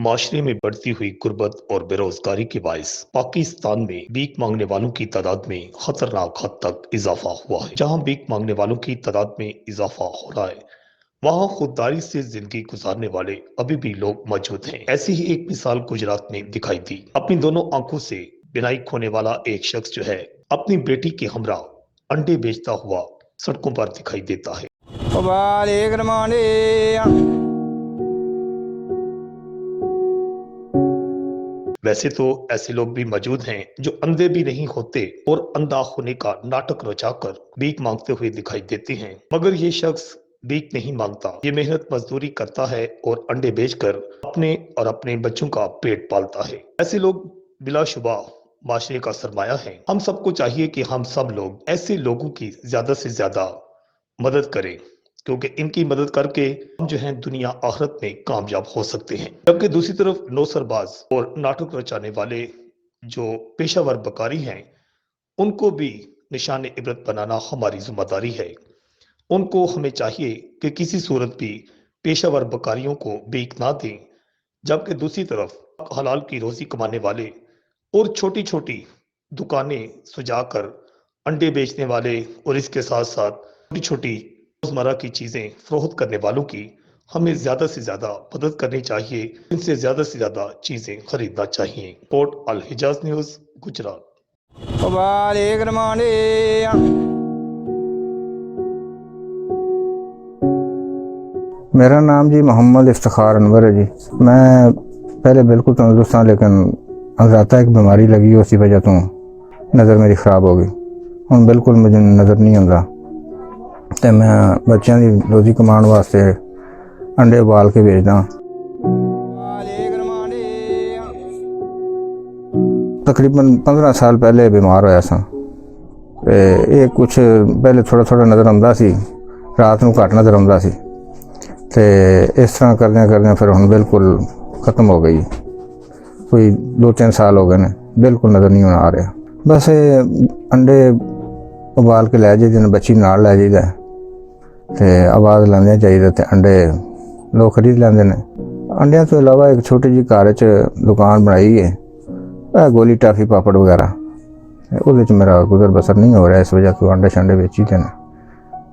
माशरे में बढ़ती हुई गुर्बत और बेरोजगारी के बायस पाकिस्तान में भीख मांगने वालों की तादाद में खतरनाक हद तक इजाफा हुआ है। जहां भीख मांगने वालों की तादाद में इजाफा हो रहा है, वहां खुददारी से जिंदगी गुजारने वाले अभी भी लोग मौजूद हैं। ऐसी ही एक मिसाल गुजरात में दिखाई दी। अपनी दोनों आंखों से बिनाई खोने वाला एक शख्स जो है, अपनी बेटी के हमरा अंडे बेचता हुआ सड़कों पर दिखाई देता है। वैसे तो ऐसे लोग भी मौजूद हैं जो अंधे भी नहीं होते और अंधा होने का नाटक रचाकर भीख मांगते हुए दिखाई देते हैं, मगर ये शख्स भीख नहीं मांगता। ये मेहनत मजदूरी करता है और अंडे बेचकर अपने और अपने बच्चों का पेट पालता है। ऐसे लोग बिलाशुबा माशरे का सरमाया है। हम सबको चाहिए कि हम सब लोग ऐसे लोगों की ज्यादा से ज्यादा मदद करें, क्योंकि इनकी मदद करके हम जो है दुनिया आखिरत में कामयाब हो सकते हैं। जबकि दूसरी तरफ नौसरबाज और नाटक रचाने वाले जो पेशावर बकारी हैं, उनको भी निशान इबरत बनाना हमारी जिम्मेदारी है। उनको हमें चाहिए कि किसी सूरत भी पेशावर बकारियों को भीख ना दें। जबकि दूसरी तरफ हलाल की रोजी कमाने वाले और छोटी छोटी दुकानें सुजाकर अंडे बेचने वाले और इसके साथ साथ छोटी छोटी रोजमर्रा की चीजें फरोख्त करने वालों की हमें ज्यादा से ज्यादा मदद करनी चाहिए। इनसे ज्यादा से ज्यादा चीजें खरीदना चाहिए। पोर्ट अल हिजाज न्यूज, गुजरात। मेरा नाम जी मोहम्मद इफ्तिखार अनवर है जी। मैं पहले बिल्कुल तंदुरुस्त था, लेकिन अज़ाता एक बीमारी लगी, उसी वजह तो नज़र मेरी ख़राब हो गई। हुण बिल्कुल मुझे नज़र नहीं आंदा ते मैं बच्चों की रोज़ी कमाने वास्ते अंडे उबाल के बेचदा। तकरीबन 15 साल पहले बीमार होया सा ते ये कुछ पहले थोड़ा थोड़ा नज़र आंदा सी, रात नूं घट नज़र आंदा सी ते इस तरह करदे फिर हुण बिल्कुल ख़त्म हो गई। कोई 2-3 साल हो गए ने, बिल्कुल नज़र नहीं आ रहा। बस अंडे उबाल के लै जाइदे ने, बच्ची नाल लै जाइदा ते आवाज़ लांदे चाहिए ते अंडे लोग खरीद लैंदे ने। अंडियां तो इलावा एक छोटी जी घर च दुकान बनाई है, गोली टाफी पापड़ वगैरह, उहदे च मेरा गुजर बसर नहीं हो रहा, इस वजह तो अंडे शंडे बेची दे ने।